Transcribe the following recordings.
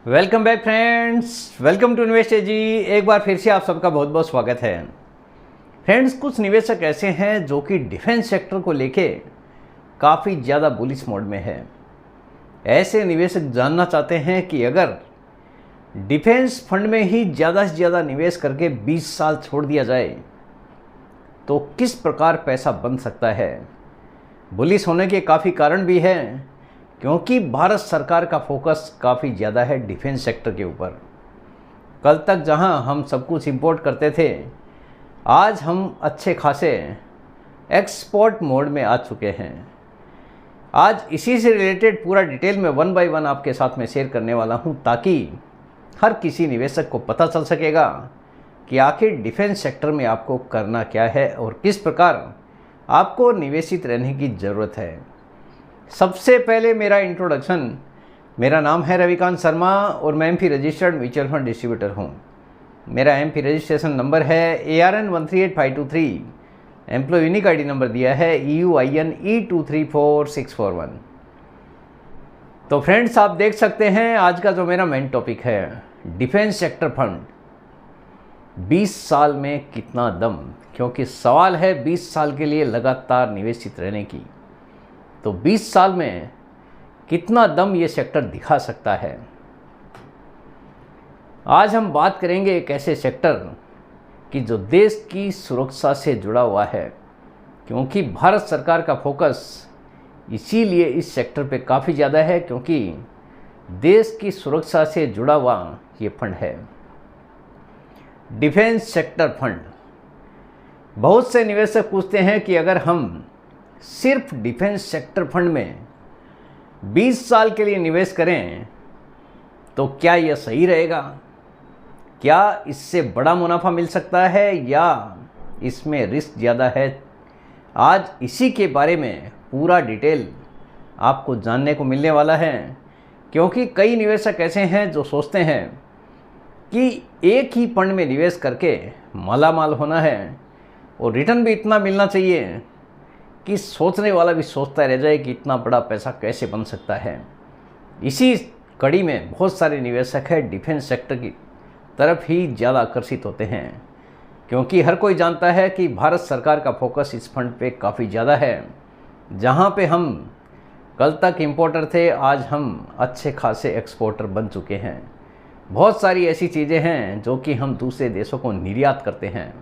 Welcome back friends, welcome to Invest ji. एक बार फिर से आप सबका बहुत बहुत स्वागत है। फ्रेंड्स, कुछ निवेशक ऐसे हैं जो कि डिफेंस सेक्टर को लेके काफ़ी ज़्यादा बुलिश मोड में है। ऐसे निवेशक जानना चाहते हैं कि अगर डिफेंस फंड में ही ज़्यादा से ज़्यादा निवेश करके 20 साल छोड़ दिया जाए तो किस प्रकार पैसा बन सकता है। बुलिश होने के काफ़ी कारण भी हैं, क्योंकि भारत सरकार का फोकस काफ़ी ज़्यादा है डिफेंस सेक्टर के ऊपर। कल तक जहां हम सब कुछ इंपोर्ट करते थे, आज हम अच्छे खासे एक्सपोर्ट मोड में आ चुके हैं। आज इसी से रिलेटेड पूरा डिटेल में 1 बाय 1 आपके साथ में शेयर करने वाला हूं, ताकि हर किसी निवेशक को पता चल सकेगा कि आखिर डिफेंस सेक्टर में आपको करना क्या है और किस प्रकार आपको निवेशित रहने की ज़रूरत है। सबसे पहले मेरा इंट्रोडक्शन, मेरा नाम है रविकांत शर्मा और मैं MP registered mutual fund distributor हूं। मेरा एमपी रजिस्ट्रेशन नंबर है ARN 138523। Employ unique ID number दिया है EUIN E234641। तो फ्रेंड्स, आप देख सकते हैं आज का जो मेरा मेन टॉपिक है, डिफेंस सेक्टर फंड 20 साल में कितना दम। क्योंकि सवाल है 20 साल के लिए लगातार निवेशित रहने की, तो 20 साल में कितना दम ये सेक्टर दिखा सकता है। आज हम बात करेंगे एक ऐसे सेक्टर की जो देश की सुरक्षा से जुड़ा हुआ है, क्योंकि भारत सरकार का फोकस इसीलिए इस सेक्टर पे काफ़ी ज़्यादा है, क्योंकि देश की सुरक्षा से जुड़ा हुआ ये फंड है डिफेंस सेक्टर फंड। बहुत से निवेशक पूछते हैं कि अगर हम सिर्फ डिफेंस सेक्टर फंड में 20 साल के लिए निवेश करें तो क्या यह सही रहेगा, क्या इससे बड़ा मुनाफा मिल सकता है या इसमें रिस्क ज़्यादा है। आज इसी के बारे में पूरा डिटेल आपको जानने को मिलने वाला है, क्योंकि कई निवेशक ऐसे हैं जो सोचते हैं कि एक ही फंड में निवेश करके मालामाल होना है और रिटर्न भी इतना मिलना चाहिए कि सोचने वाला भी सोचता रह जाए कि इतना बड़ा पैसा कैसे बन सकता है। इसी कड़ी में बहुत सारे निवेशक हैं डिफेंस सेक्टर की तरफ ही ज़्यादा आकर्षित होते हैं, क्योंकि हर कोई जानता है कि भारत सरकार का फोकस इस फंड पे काफ़ी ज़्यादा है। जहां पे हम कल तक इंपोर्टर थे, आज हम अच्छे खासे एक्सपोर्टर बन चुके हैं। बहुत सारी ऐसी चीज़ें हैं जो कि हम दूसरे देशों को निर्यात करते हैं।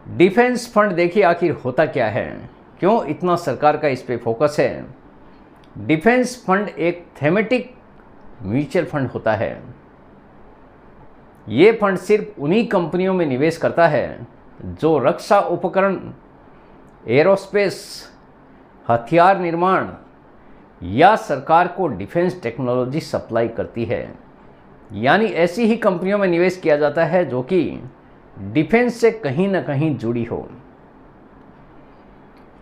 डिफेंस फंड देखिए आखिर होता क्या है, क्यों इतना सरकार का इस पे फोकस है। डिफेंस फंड एक थेमेटिक म्यूचुअल फंड होता है। ये फंड सिर्फ उन्हीं कंपनियों में निवेश करता है जो रक्षा उपकरण, एरोस्पेस, हथियार निर्माण या सरकार को डिफेंस टेक्नोलॉजी सप्लाई करती है। यानी ऐसी ही कंपनियों में निवेश किया जाता है जो कि डिफेंस से कहीं ना कहीं जुड़ी हो।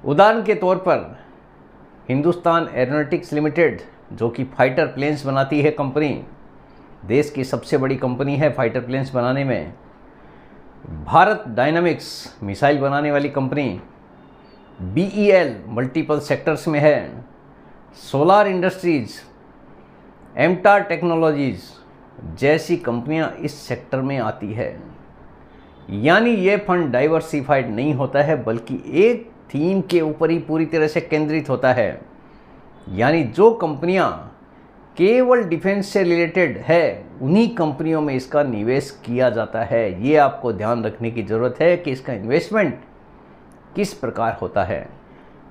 उदाहरण के तौर पर हिंदुस्तान एरोनॉटिक्स लिमिटेड, जो कि फाइटर प्लेन्स बनाती है कंपनी, देश की सबसे बड़ी कंपनी है फाइटर प्लेन्स बनाने में। भारत डायनामिक्स मिसाइल बनाने वाली कंपनी, BEL मल्टीपल सेक्टर्स में है। सोलार इंडस्ट्रीज, एमटार टेक्नोलॉजीज जैसी कंपनियां इस सेक्टर में आती है। यानी ये फंड डाइवर्सिफाइड नहीं होता है, बल्कि एक थीम के ऊपर ही पूरी तरह से केंद्रित होता है। यानी जो कंपनियां केवल डिफेंस से रिलेटेड है, उन्हीं कंपनियों में इसका निवेश किया जाता है। ये आपको ध्यान रखने की ज़रूरत है कि इसका इन्वेस्टमेंट किस प्रकार होता है,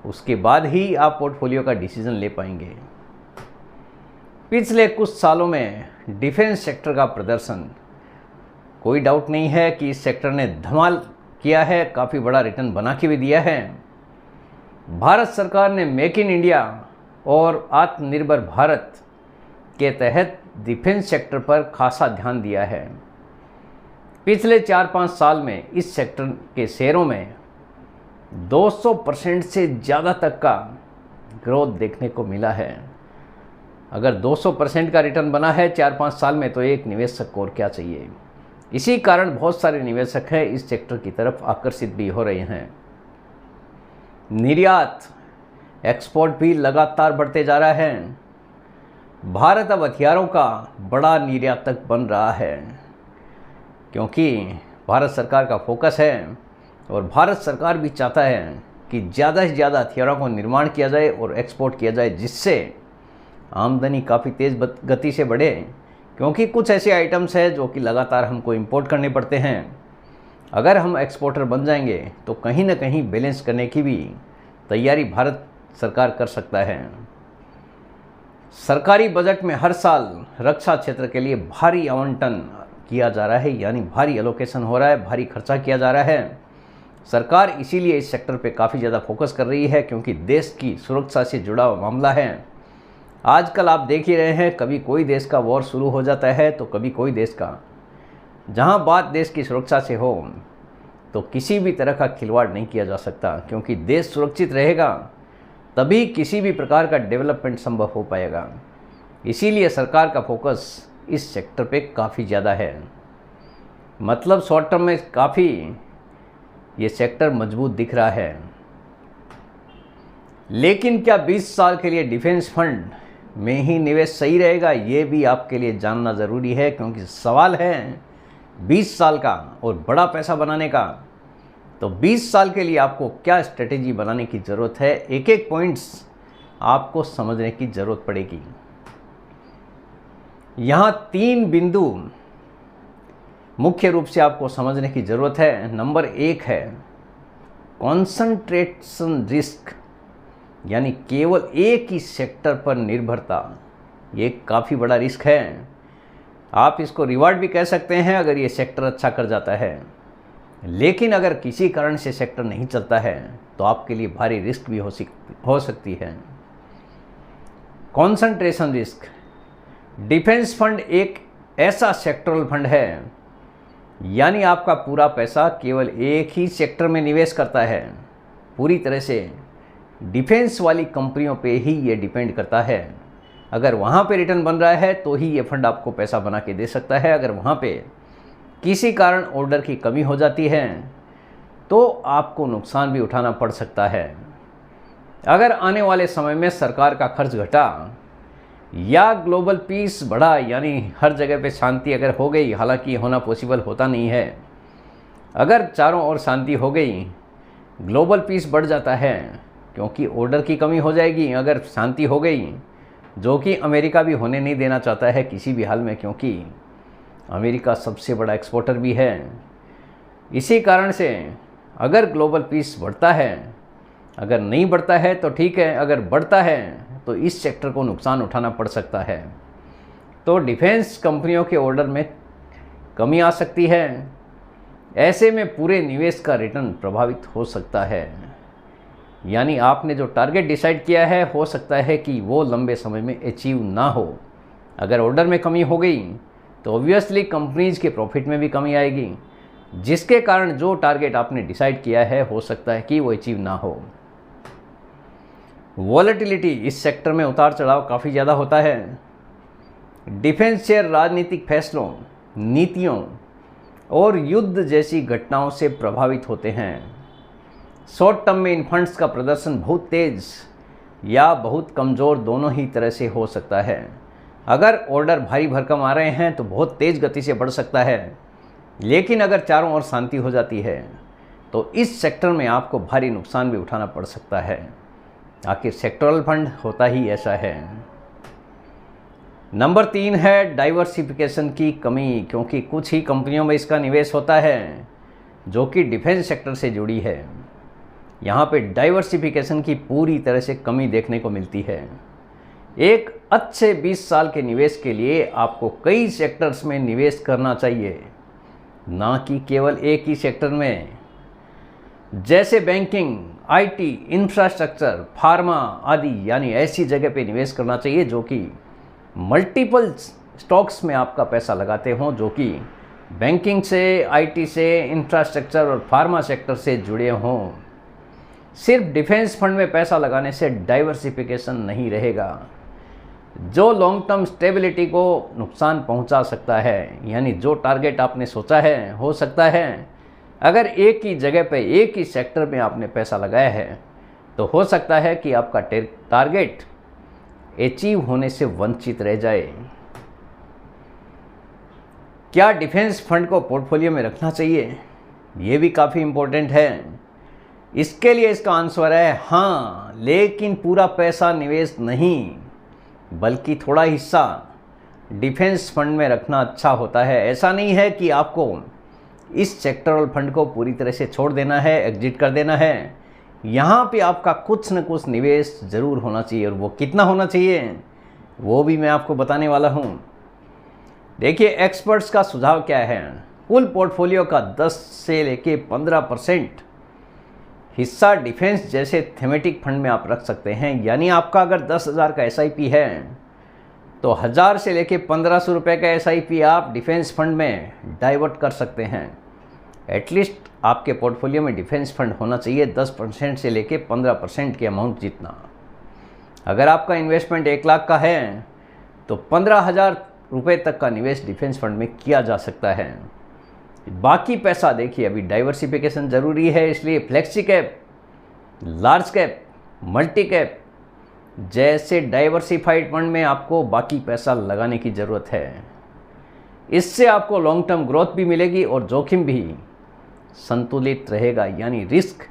उसके बाद ही आप पोर्टफोलियो का डिसीजन ले पाएंगे। पिछले कुछ सालों में डिफेंस सेक्टर का प्रदर्शन, कोई डाउट नहीं है कि इस सेक्टर ने धमाल किया है, काफ़ी बड़ा रिटर्न बना के भी दिया है। भारत सरकार ने मेक इन इंडिया और आत्मनिर्भर भारत के तहत डिफेंस सेक्टर पर खासा ध्यान दिया है। पिछले 4-5 साल में इस सेक्टर के शेयरों में 200% से ज़्यादा तक का ग्रोथ देखने को मिला है। अगर 200% का रिटर्न बना है 4-5 साल में, तो एक निवेशक को और क्या चाहिए। इसी कारण बहुत सारे निवेशक हैं इस सेक्टर की तरफ आकर्षित भी हो रहे हैं। निर्यात, एक्सपोर्ट भी लगातार बढ़ते जा रहा है। भारत अब हथियारों का बड़ा निर्यातक बन रहा है, क्योंकि भारत सरकार का फोकस है और भारत सरकार भी चाहता है कि ज़्यादा से ज़्यादा हथियारों को निर्माण किया जाए और एक्सपोर्ट किया जाए, जिससे आमदनी काफ़ी तेज़ गति से बढ़े। क्योंकि कुछ ऐसे आइटम्स हैं जो कि लगातार हमको इंपोर्ट करने पड़ते हैं। अगर हम एक्सपोर्टर बन जाएंगे तो कहीं ना कहीं बैलेंस करने की भी तैयारी भारत सरकार कर सकता है। सरकारी बजट में हर साल रक्षा क्षेत्र के लिए भारी आवंटन किया जा रहा है, यानी भारी एलोकेशन हो रहा है, भारी खर्चा किया जा रहा है। सरकार इसीलिए इस सेक्टर पे काफ़ी ज़्यादा फोकस कर रही है, क्योंकि देश की सुरक्षा से जुड़ा हुआ मामला है। आजकल आप देख ही रहे हैं, कभी कोई देश का वॉर शुरू हो जाता है तो कभी कोई देश का। जहां बात देश की सुरक्षा से हो तो किसी भी तरह का खिलवाड़ नहीं किया जा सकता, क्योंकि देश सुरक्षित रहेगा तभी किसी भी प्रकार का डेवलपमेंट संभव हो पाएगा। इसीलिए सरकार का फोकस इस सेक्टर पे काफ़ी ज़्यादा है। मतलब शॉर्ट टर्म में काफ़ी ये सेक्टर मजबूत दिख रहा है। लेकिन क्या 20 साल के लिए डिफेंस फंड में ही निवेश सही रहेगा, ये भी आपके लिए जानना ज़रूरी है, क्योंकि सवाल है 20 साल का और बड़ा पैसा बनाने का। तो 20 साल के लिए आपको क्या स्ट्रेटेजी बनाने की ज़रूरत है, एक एक पॉइंट्स आपको समझने की ज़रूरत पड़ेगी। यहाँ 3 बिंदु मुख्य रूप से आपको समझने की ज़रूरत है। नंबर 1 है कॉन्संट्रेशन रिस्क, यानी केवल एक ही सेक्टर पर निर्भरता। ये काफ़ी बड़ा रिस्क है। आप इसको रिवार्ड भी कह सकते हैं अगर ये सेक्टर अच्छा कर जाता है, लेकिन अगर किसी कारण से सेक्टर नहीं चलता है तो आपके लिए भारी रिस्क भी हो सकती है। कॉन्संट्रेशन रिस्क, डिफेंस फंड एक ऐसा सेक्टरल फंड है, यानी आपका पूरा पैसा केवल एक ही सेक्टर में निवेश करता है। पूरी तरह से डिफेंस वाली कंपनियों पे ही ये डिपेंड करता है। अगर वहाँ पे रिटर्न बन रहा है तो ही ये फंड आपको पैसा बना के दे सकता है। अगर वहाँ पे किसी कारण ऑर्डर की कमी हो जाती है तो आपको नुकसान भी उठाना पड़ सकता है। अगर आने वाले समय में सरकार का खर्च घटा या ग्लोबल पीस बढ़ा, यानी हर जगह पे शांति अगर हो गई, हालांकि होना पॉसिबल होता नहीं है, अगर चारों ओर शांति हो गई, ग्लोबल पीस बढ़ जाता है, क्योंकि ऑर्डर की कमी हो जाएगी। अगर शांति हो गई, जो कि अमेरिका भी होने नहीं देना चाहता है किसी भी हाल में, क्योंकि अमेरिका सबसे बड़ा एक्सपोर्टर भी है। इसी कारण से अगर ग्लोबल पीस बढ़ता है, अगर नहीं बढ़ता है तो ठीक है, अगर बढ़ता है तो इस सेक्टर को नुकसान उठाना पड़ सकता है। तो डिफेंस कंपनियों के ऑर्डर में कमी आ सकती है। ऐसे में पूरे निवेश का रिटर्न प्रभावित हो सकता है। यानी आपने जो टारगेट डिसाइड किया है, हो सकता है कि वो लंबे समय में अचीव ना हो। अगर ऑर्डर में कमी हो गई तो ऑब्वियसली कंपनीज के प्रॉफिट में भी कमी आएगी, जिसके कारण जो टारगेट आपने डिसाइड किया है हो सकता है कि वो अचीव ना हो। वॉलेटिलिटी, इस सेक्टर में उतार चढ़ाव काफ़ी ज़्यादा होता है। डिफेंस शेयर राजनीतिक फैसलों, नीतियों और युद्ध जैसी घटनाओं से प्रभावित होते हैं। शॉर्ट टर्म में इन फंड्स का प्रदर्शन बहुत तेज़ या बहुत कमज़ोर दोनों ही तरह से हो सकता है। अगर ऑर्डर भारी भरकम आ रहे हैं तो बहुत तेज़ गति से बढ़ सकता है, लेकिन अगर चारों ओर शांति हो जाती है तो इस सेक्टर में आपको भारी नुकसान भी उठाना पड़ सकता है। आखिर सेक्टरल फंड होता ही ऐसा है। नंबर 3 है डाइवर्सिफिकेशन की कमी, क्योंकि कुछ ही कंपनियों में इसका निवेश होता है जो कि डिफेंस सेक्टर से जुड़ी है। यहाँ पे डाइवर्सिफिकेशन की पूरी तरह से कमी देखने को मिलती है। एक अच्छे 20 साल के निवेश के लिए आपको कई सेक्टर्स में निवेश करना चाहिए, ना कि केवल एक ही सेक्टर में। जैसे बैंकिंग, आईटी, इंफ्रास्ट्रक्चर, फार्मा आदि, यानी ऐसी जगह पे निवेश करना चाहिए जो कि मल्टीपल स्टॉक्स में आपका पैसा लगाते हों, जो कि बैंकिंग से, आईटी से, इंफ्रास्ट्रक्चर और फार्मा सेक्टर से जुड़े हों। सिर्फ डिफेंस फंड में पैसा लगाने से डाइवर्सिफिकेशन नहीं रहेगा, जो लॉन्ग टर्म स्टेबिलिटी को नुकसान पहुंचा सकता है। यानी जो टारगेट आपने सोचा है, हो सकता है अगर एक ही जगह पे, एक ही सेक्टर में आपने पैसा लगाया है तो हो सकता है कि आपका टारगेट अचीव होने से वंचित रह जाए। क्या डिफेंस फंड को पोर्टफोलियो में रखना चाहिए? ये भी काफ़ी इम्पोर्टेंट है। इसके लिए इसका आंसर है हाँ, लेकिन पूरा पैसा निवेश नहीं, बल्कि थोड़ा हिस्सा डिफेंस फंड में रखना अच्छा होता है। ऐसा नहीं है कि आपको इस सेक्टरल फंड को पूरी तरह से छोड़ देना है, एग्जिट कर देना है। यहाँ पे आपका कुछ न कुछ निवेश ज़रूर होना चाहिए, और वो कितना होना चाहिए वो भी मैं आपको बताने वाला हूँ। देखिए, एक्सपर्ट्स का सुझाव क्या है, कुल पोर्टफोलियो का 10 से लेके 15% हिस्सा डिफेंस जैसे थीमेटिक फंड में आप रख सकते हैं। यानी आपका अगर 10,000 का SIP है तो 1000 से लेके 1500 रुपये का SIP आप डिफेंस फंड में डाइवर्ट कर सकते हैं। एटलीस्ट आपके पोर्टफोलियो में डिफेंस फंड होना चाहिए 10% से लेके 15% के अमाउंट जितना। अगर आपका इन्वेस्टमेंट 1 लाख का है तो 15,000 रुपये तक का निवेश डिफेंस फंड में किया जा सकता है। बाकी पैसा देखिए, अभी डाइवर्सिफिकेशन ज़रूरी है, इसलिए flexi cap, large cap, multi cap जैसे डाइवर्सिफाइड फंड में आपको बाकी पैसा लगाने की ज़रूरत है। इससे आपको लॉन्ग टर्म ग्रोथ भी मिलेगी और जोखिम भी संतुलित रहेगा। यानी रिस्क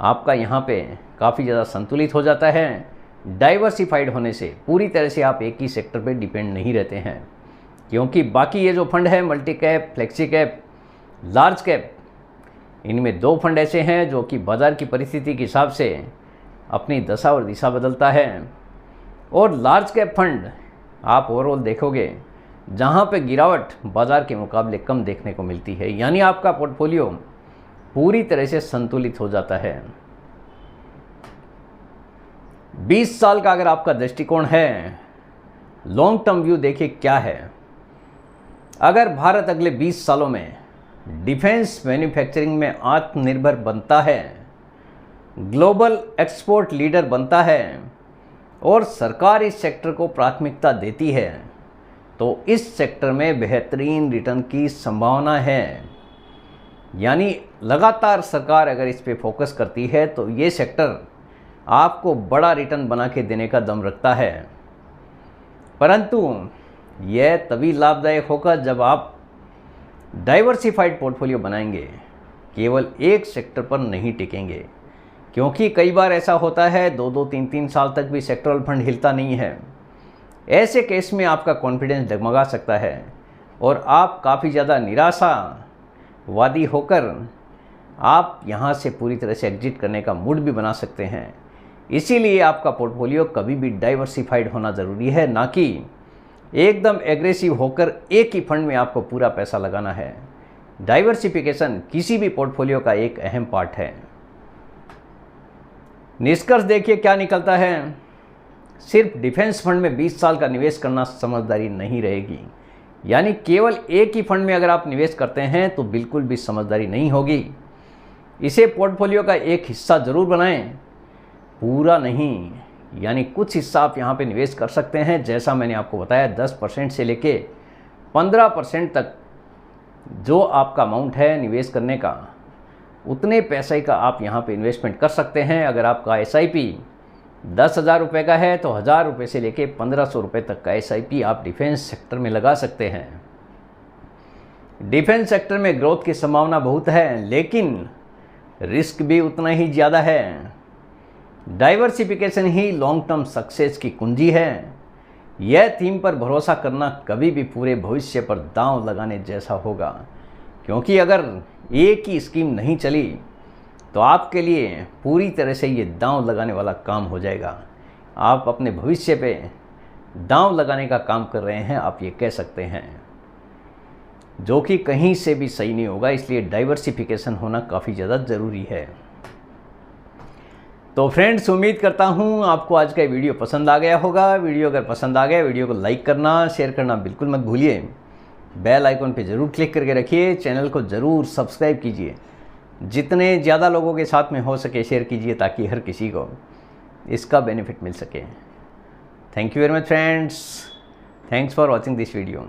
आपका यहाँ पे काफ़ी ज़्यादा संतुलित हो जाता है। डाइवर्सिफाइड होने से पूरी तरह से आप एक ही सेक्टर पे डिपेंड नहीं रहते हैं, क्योंकि बाकी ये जो फंड है multi cap, flexi cap, large cap, इनमें 2 फंड ऐसे हैं जो कि बाज़ार की परिस्थिति के हिसाब से अपनी दशा और दिशा बदलता है। और लार्ज कैप फंड आप ओवरऑल देखोगे जहाँ पे गिरावट बाज़ार के मुकाबले कम देखने को मिलती है। यानी आपका पोर्टफोलियो पूरी तरह से संतुलित हो जाता है। 20 साल का अगर आपका दृष्टिकोण है, लॉन्ग टर्म व्यू देखिए क्या है। अगर भारत अगले 20 सालों में डिफेंस मैन्युफैक्चरिंग में आत्मनिर्भर बनता है, ग्लोबल एक्सपोर्ट लीडर बनता है और सरकार इस सेक्टर को प्राथमिकता देती है, तो इस सेक्टर में बेहतरीन रिटर्न की संभावना है। यानी लगातार सरकार अगर इस पे फोकस करती है तो ये सेक्टर आपको बड़ा रिटर्न बना के देने का दम रखता है। परंतु यह तभी लाभदायक होगा जब आप डाइवर्सिफाइड पोर्टफोलियो बनाएंगे, केवल एक सेक्टर पर नहीं टिकेंगे। क्योंकि कई बार ऐसा होता है 2-2, 3-3 साल तक भी सेक्टरल फंड हिलता नहीं है। ऐसे केस में आपका कॉन्फिडेंस डगमगा सकता है और आप काफ़ी ज़्यादा निराशावादी होकर आप यहाँ से पूरी तरह से एग्जिट करने का मूड भी बना सकते हैं। इसीलिए आपका पोर्टफोलियो कभी भी डाइवर्सिफाइड होना ज़रूरी है, ना कि एकदम एग्रेसिव होकर एक ही फंड में आपको पूरा पैसा लगाना है। डाइवर्सिफिकेशन किसी भी पोर्टफोलियो का एक अहम पार्ट है। निष्कर्ष देखिए क्या निकलता है। सिर्फ डिफेंस फंड में 20 साल का निवेश करना समझदारी नहीं रहेगी। यानी केवल एक ही फंड में अगर आप निवेश करते हैं तो बिल्कुल भी समझदारी नहीं होगी। इसे पोर्टफोलियो का एक हिस्सा ज़रूर बनाएं, पूरा नहीं। यानी कुछ हिस्सा आप यहाँ पे निवेश कर सकते हैं, जैसा मैंने आपको बताया 10% से लेके 15% तक जो आपका अमाउंट है निवेश करने का, उतने पैसे का आप यहाँ पे इन्वेस्टमेंट कर सकते हैं। अगर आपका SIP 10,000 रुपये का है तो 1000 रुपये से लेके 1500 रुपये तक का SIP आप डिफेंस सेक्टर में लगा सकते हैं। डिफेंस सेक्टर में ग्रोथ की संभावना बहुत है, लेकिन रिस्क भी उतना ही ज़्यादा है। डाइवर्सिफिकेशन ही लॉन्ग टर्म सक्सेस की कुंजी है। यह थीम पर भरोसा करना कभी भी पूरे भविष्य पर दांव लगाने जैसा होगा, क्योंकि अगर एक ही स्कीम नहीं चली तो आपके लिए पूरी तरह से ये दांव लगाने वाला काम हो जाएगा। आप अपने भविष्य पे दांव लगाने का काम कर रहे हैं, आप ये कह सकते हैं, जो कि कहीं से भी सही नहीं होगा। इसलिए डाइवर्सिफिकेशन होना काफ़ी ज़्यादा ज़रूरी है। तो फ्रेंड्स, उम्मीद करता हूँ आपको आज का वीडियो पसंद आ गया होगा। वीडियो अगर पसंद आ गया, वीडियो को लाइक करना, शेयर करना बिल्कुल मत भूलिए। बेल आइकन पे ज़रूर क्लिक करके रखिए। चैनल को ज़रूर सब्सक्राइब कीजिए। जितने ज़्यादा लोगों के साथ में हो सके शेयर कीजिए, ताकि हर किसी को इसका बेनिफिट मिल सके। Thank you very much friends. Thanks for watching this video.